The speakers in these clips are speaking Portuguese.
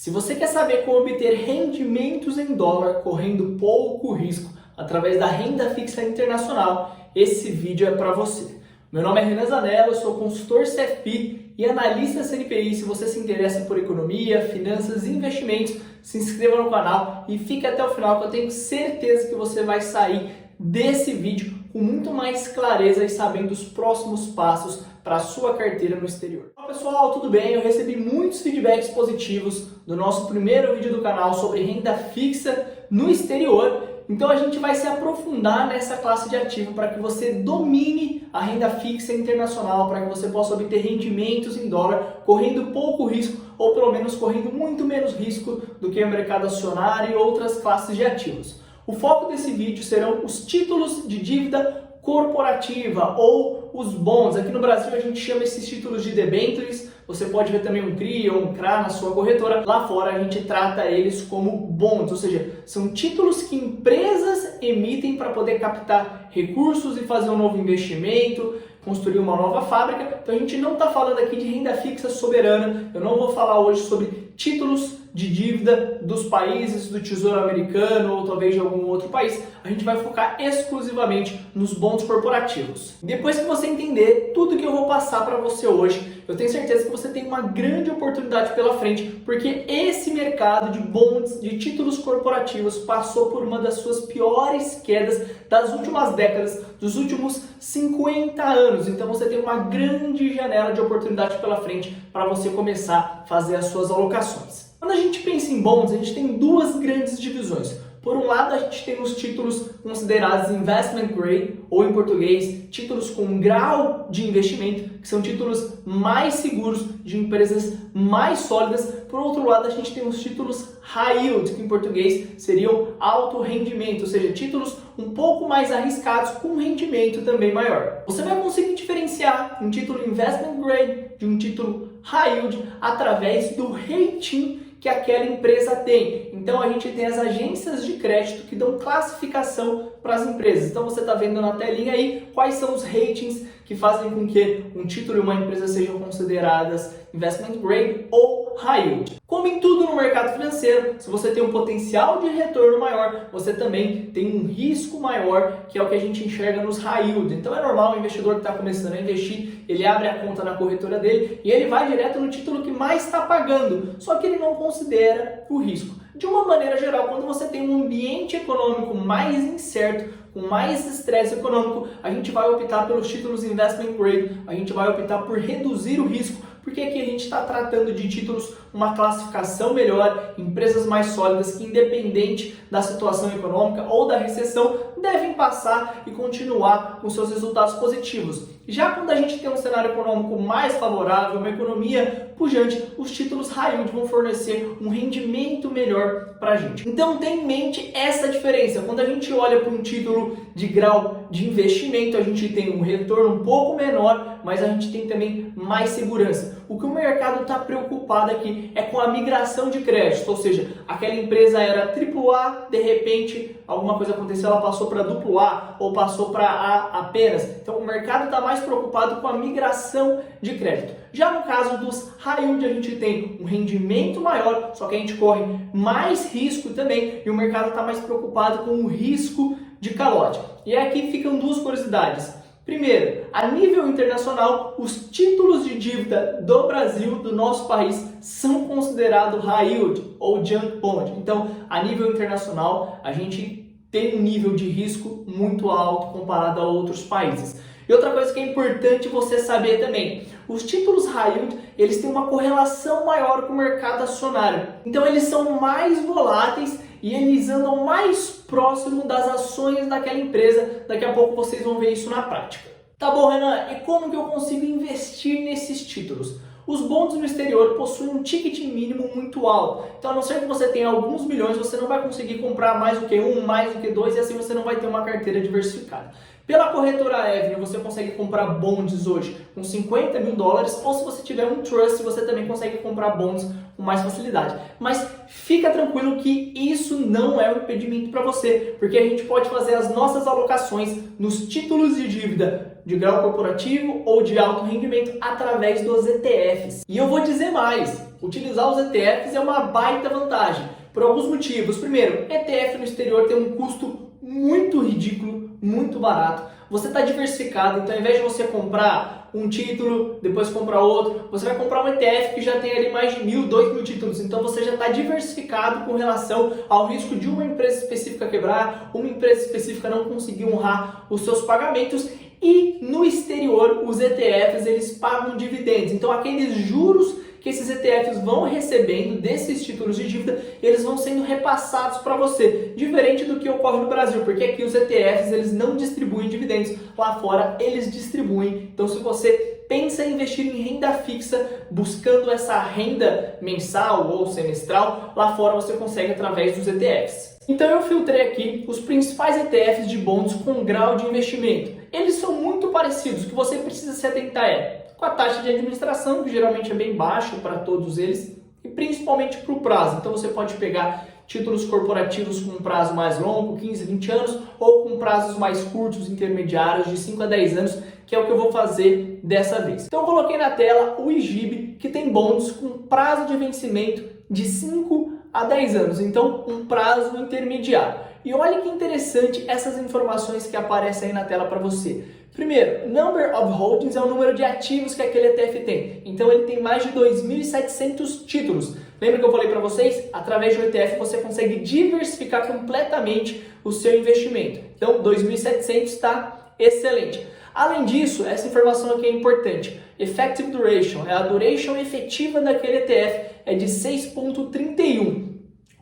Se você quer saber como obter rendimentos em dólar correndo pouco risco através da renda fixa internacional, esse vídeo é para você. Meu nome é Renan Zanella, eu sou consultor CFP e analista CNPI. Se você se interessa por economia, finanças e investimentos, se inscreva no canal e fique até o final que eu tenho certeza que você vai sair desse vídeo com muito mais clareza e sabendo os próximos passos para a sua carteira no exterior. Olá pessoal, tudo bem? Eu recebi muitos feedbacks positivos do nosso primeiro vídeo do canal sobre renda fixa no exterior. Então a gente vai se aprofundar nessa classe de ativo para que você domine a renda fixa internacional, para que você possa obter rendimentos em dólar, correndo pouco risco ou pelo menos correndo muito menos risco do que o mercado acionário e outras classes de ativos. O foco desse vídeo serão os títulos de dívida corporativa ou os bonds. Aqui no Brasil a gente chama esses títulos de debêntures. Você pode ver também um CRI ou um CRA na sua corretora. Lá fora a gente trata eles como bonds, ou seja, são títulos que empresas emitem para poder captar recursos e fazer um novo investimento, construir uma nova fábrica. Então a gente não está falando aqui de renda fixa soberana. Eu não vou falar hoje sobre títulos de dívida dos países, do Tesouro Americano ou talvez de algum outro país. A gente vai focar exclusivamente nos bonds corporativos. Depois que você entender tudo que eu vou passar para você hoje, eu tenho certeza que você tem uma grande oportunidade pela frente, porque esse mercado de bonds, de títulos corporativos, passou por uma das suas piores quedas das últimas décadas, dos últimos 50 anos. Então você tem uma grande janela de oportunidade pela frente para você começar a fazer as suas alocações. Quando a gente pensa em bonds, a gente tem duas grandes divisões. Por um lado, a gente tem os títulos considerados investment grade, ou em português, títulos com grau de investimento, que são títulos mais seguros, de empresas mais sólidas. Por outro lado, a gente tem os títulos high yield, que em português seriam alto rendimento, ou seja, títulos um pouco mais arriscados com rendimento também maior. Você vai conseguir diferenciar um título investment grade de um título high yield através do rating que aquela empresa tem. Então a gente tem as agências de crédito que dão classificação para as empresas. Então você está vendo na telinha aí quais são os ratings que fazem com que um título e uma empresa sejam consideradas investment grade ou high yield. Como em tudo no mercado financeiro, se você tem um potencial de retorno maior, você também tem um risco maior, que é o que a gente enxerga nos high yield. Então é normal o investidor que está começando a investir, ele abre a conta na corretora dele e ele vai direto no título que mais está pagando, só que ele não considera o risco. De uma maneira geral, quando você tem um ambiente econômico mais incerto, com mais estresse econômico, a gente vai optar pelos títulos investment grade, a gente vai optar por reduzir o risco, porque aqui a gente está tratando de títulos, uma classificação melhor, empresas mais sólidas que, independente da situação econômica ou da recessão, devem passar e continuar com seus resultados positivos. Já quando a gente tem um cenário econômico mais favorável, uma economia pujante, os títulos high yield vão fornecer um rendimento melhor para a gente. Então tenha em mente essa diferença. Quando a gente olha para um título de grau de investimento, a gente tem um retorno um pouco menor, mas a gente tem também mais segurança. O que o mercado está preocupado aqui é com a migração de crédito, ou seja, aquela empresa era AAA, de repente alguma coisa aconteceu, ela passou para AA ou passou para A apenas. Então o mercado está mais preocupado com a migração de crédito. Já no caso dos high yield, a gente tem um rendimento maior, só que a gente corre mais risco também e o mercado está mais preocupado com o risco de calote. E aqui ficam duas curiosidades. Primeiro, a nível internacional, os títulos de dívida do Brasil, do nosso país, são considerados high yield ou junk bond. Então, a nível internacional, a gente tem um nível de risco muito alto comparado a outros países. E outra coisa que é importante você saber também, os títulos high yield, eles têm uma correlação maior com o mercado acionário. Então, eles são mais voláteis e eles andam mais próximo das ações daquela empresa. Daqui a pouco vocês vão ver isso na prática. Tá bom, Renan, e como que eu consigo investir nesses títulos? Os bonds no exterior possuem um ticket mínimo muito alto. Então, a não ser que você tenha alguns milhões, você não vai conseguir comprar mais do que um, mais do que dois, e assim você não vai ter uma carteira diversificada. Pela corretora Avenue, você consegue comprar bonds hoje com 50 mil dólares, ou se você tiver um trust, você também consegue comprar bonds com mais facilidade. Mas fica tranquilo que isso não é um impedimento para você, porque a gente pode fazer as nossas alocações nos títulos de dívida de grau corporativo ou de alto rendimento através dos ETFs. E eu vou dizer mais, utilizar os ETFs é uma baita vantagem, por alguns motivos. Primeiro, ETF no exterior tem um custo muito ridículo, muito barato. Você está diversificado, então ao invés de você comprar um título, depois comprar outro, você vai comprar um ETF que já tem ali mais de 1.000, 2.000 títulos. Então você já está diversificado com relação ao risco de uma empresa específica quebrar, uma empresa específica não conseguir honrar os seus pagamentos. E no exterior, os ETFs eles pagam dividendos. Então aqueles juros que esses ETFs vão recebendo desses títulos de dívida, eles vão sendo repassados para você, diferente do que ocorre no Brasil, porque aqui os ETFs eles não distribuem dividendos, lá fora eles distribuem. Então se você pensa em investir em renda fixa, buscando essa renda mensal ou semestral, lá fora você consegue através dos ETFs. Então eu filtrei aqui os principais ETFs de bônus com grau de investimento. Eles são muito parecidos, o que você precisa se atentar com a taxa de administração, que geralmente é bem baixa para todos eles, e principalmente para o prazo. Então você pode pegar títulos corporativos com um prazo mais longo, 15, 20 anos, ou com prazos mais curtos, intermediários, de 5 a 10 anos, que é o que eu vou fazer dessa vez. Então eu coloquei na tela o IGIB, que tem bônus com prazo de vencimento de 5 a 10 anos, então um prazo intermediário. E olha que interessante essas informações que aparecem aí na tela para você. Primeiro, Number of Holdings é o número de ativos que aquele ETF tem. Então ele tem mais de 2.700 títulos. Lembra que eu falei para vocês? Através do ETF você consegue diversificar completamente o seu investimento. Então 2.700 está excelente. Além disso, essa informação aqui é importante. Effective Duration, a duration efetiva daquele ETF é de 6,31.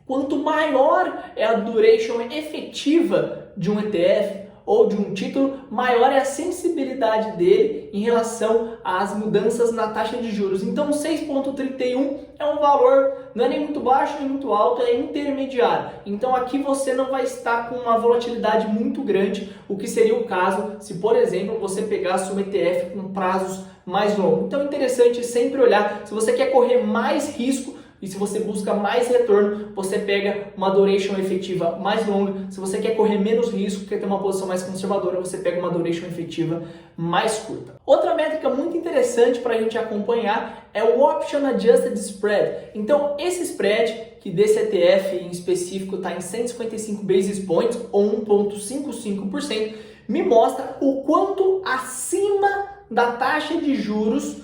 Quanto maior é a duration efetiva de um ETF ou de um título, maior é a sensibilidade dele em relação às mudanças na taxa de juros. Então 6,31 é um valor, não é nem muito baixo nem muito alto, é intermediário. Então aqui você não vai estar com uma volatilidade muito grande, o que seria o caso se, por exemplo, você pegasse um ETF com prazos mais longos. Então é interessante sempre olhar, se você quer correr mais risco, e se você busca mais retorno, você pega uma duration efetiva mais longa. Se você quer correr menos risco, quer ter uma posição mais conservadora, você pega uma duration efetiva mais curta. Outra métrica muito interessante para a gente acompanhar é o Option Adjusted Spread. Então, esse spread, que desse ETF em específico está em 155 basis points, ou 1,55%, me mostra o quanto acima da taxa de juros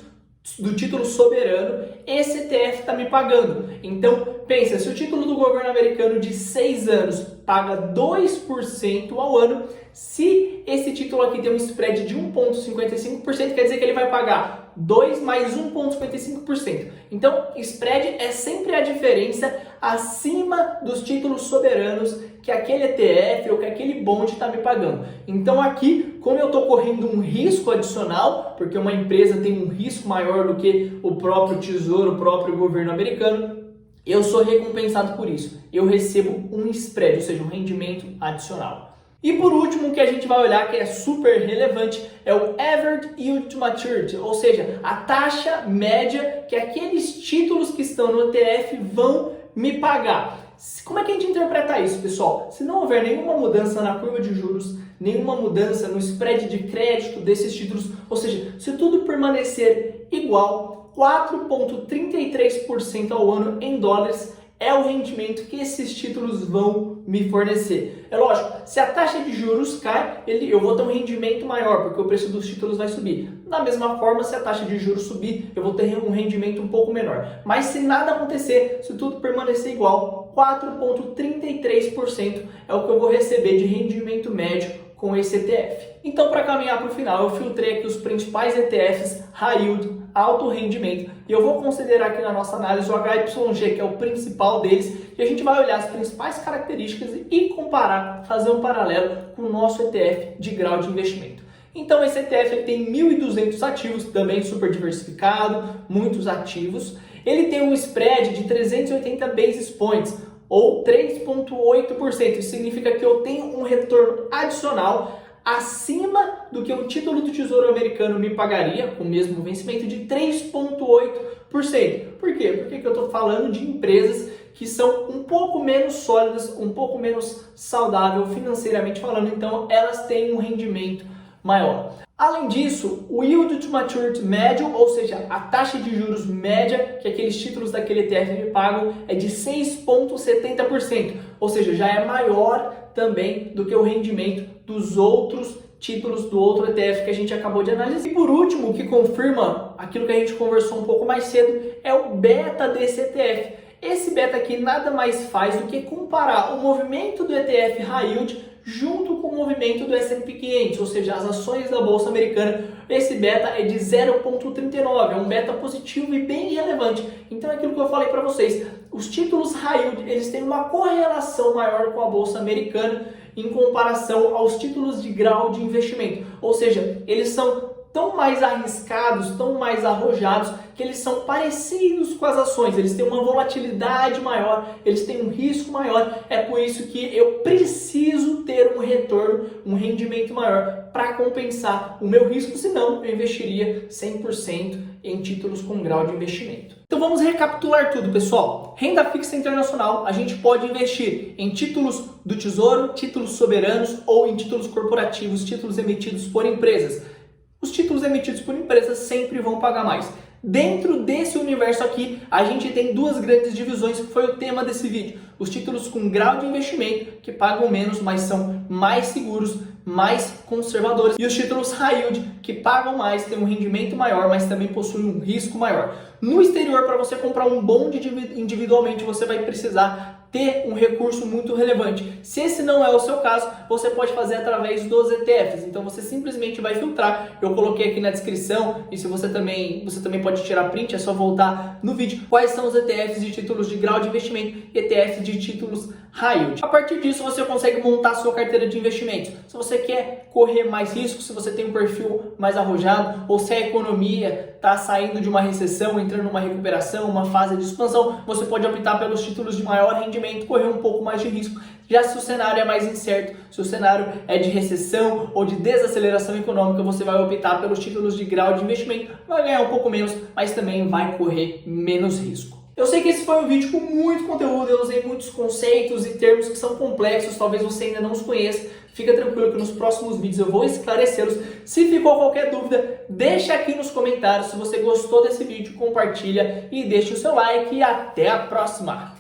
do título soberano esse ETF está me pagando. Então, pensa, se o título do governo americano de 6 anos paga 2% ao ano, se esse título aqui tem um spread de 1,55%, quer dizer que ele vai pagar 2 mais 1,55%. Então, spread é sempre a diferença acima dos títulos soberanos que aquele ETF ou que aquele bond está me pagando. Então aqui, como eu estou correndo um risco adicional, porque uma empresa tem um risco maior do que o próprio tesouro, o próprio governo americano, eu sou recompensado por isso. Eu recebo um spread, ou seja, um rendimento adicional. E por último, o que a gente vai olhar, que é super relevante, é o Average Yield to Maturity, ou seja, a taxa média que aqueles títulos que estão no ETF vão me pagar. Como é que a gente interpreta isso, pessoal? Se não houver nenhuma mudança na curva de juros, nenhuma mudança no spread de crédito desses títulos, ou seja, se tudo permanecer igual, 4,33% ao ano em dólares é o rendimento que esses títulos vão me fornecer. É lógico, se a taxa de juros cai, eu vou ter um rendimento maior, porque o preço dos títulos vai subir. Da mesma forma, se a taxa de juros subir, eu vou ter um rendimento um pouco menor. Mas se nada acontecer, se tudo permanecer igual, 4,33% é o que eu vou receber de rendimento médio com esse ETF. Então, para caminhar para o final, eu filtrei aqui os principais ETFs High Yield, alto rendimento, e eu vou considerar aqui na nossa análise o HYG, que é o principal deles, e a gente vai olhar as principais características e comparar, fazer um paralelo com o nosso ETF de grau de investimento. Então esse ETF ele tem 1.200 ativos, também super diversificado, muitos ativos. Ele tem um spread de 380 basis points, ou 3,8%. Isso significa que eu tenho um retorno adicional acima do que o título do Tesouro Americano me pagaria, com o mesmo vencimento, de 3,8%. Por quê? Porque eu estou falando de empresas que são um pouco menos sólidas, um pouco menos saudável financeiramente falando, então elas têm um rendimento maior. Além disso, o Yield to Maturity médio, ou seja, a taxa de juros média que aqueles títulos daquele ETF pagam é de 6,70%, ou seja, já é maior também do que o rendimento dos outros títulos do outro ETF que a gente acabou de analisar. E por último, o que confirma aquilo que a gente conversou um pouco mais cedo é o beta desse ETF. Esse beta aqui nada mais faz do que comparar o movimento do ETF High Yield junto com o movimento do S&P 500, ou seja, as ações da Bolsa Americana. Esse beta é de 0,39, é um beta positivo e bem relevante. Então é aquilo que eu falei para vocês, os títulos High Yield, eles têm uma correlação maior com a Bolsa Americana em comparação aos títulos de grau de investimento, ou seja, eles são tão mais arriscados, tão mais arrojados, que eles são parecidos com as ações, eles têm uma volatilidade maior, eles têm um risco maior, é por isso que eu preciso ter um retorno, um rendimento maior para compensar o meu risco, senão eu investiria 100% em títulos com grau de investimento. Então vamos recapitular tudo, pessoal. Renda fixa internacional, a gente pode investir em títulos do Tesouro, títulos soberanos ou em títulos corporativos, títulos emitidos por empresas. Os títulos emitidos por empresas sempre vão pagar mais. Dentro desse universo aqui, a gente tem duas grandes divisões, que foi o tema desse vídeo. Os títulos com grau de investimento, que pagam menos, mas são mais seguros, mais conservadores. E os títulos high yield, que pagam mais, têm um rendimento maior, mas também possuem um risco maior. No exterior, para você comprar um bond individualmente, você vai precisar ter um recurso muito relevante. Se esse não é o seu caso, você pode fazer através dos ETFs. Então você simplesmente vai filtrar. Eu coloquei aqui na descrição, e se você também pode tirar print, é só voltar no vídeo. Quais são os ETFs de títulos de grau de investimento e ETFs de títulos high yield. A partir disso você consegue montar a sua carteira de investimentos. Se você quer correr mais risco, se você tem um perfil mais arrojado, ou se a economia está saindo de uma recessão, entrando numa recuperação, uma fase de expansão, você pode optar pelos títulos de maior rendimento, correr um pouco mais de risco. Já se o cenário é mais incerto, se o cenário é de recessão ou de desaceleração econômica, você vai optar pelos títulos de grau de investimento, vai ganhar um pouco menos, mas também vai correr menos risco. Eu sei que esse foi um vídeo com muito conteúdo, eu usei muitos conceitos e termos que são complexos, talvez você ainda não os conheça. Fica tranquilo que nos próximos vídeos eu vou esclarecê-los. Se ficou qualquer dúvida, deixa aqui nos comentários. Se você gostou desse vídeo, compartilha e deixa o seu like e até a próxima!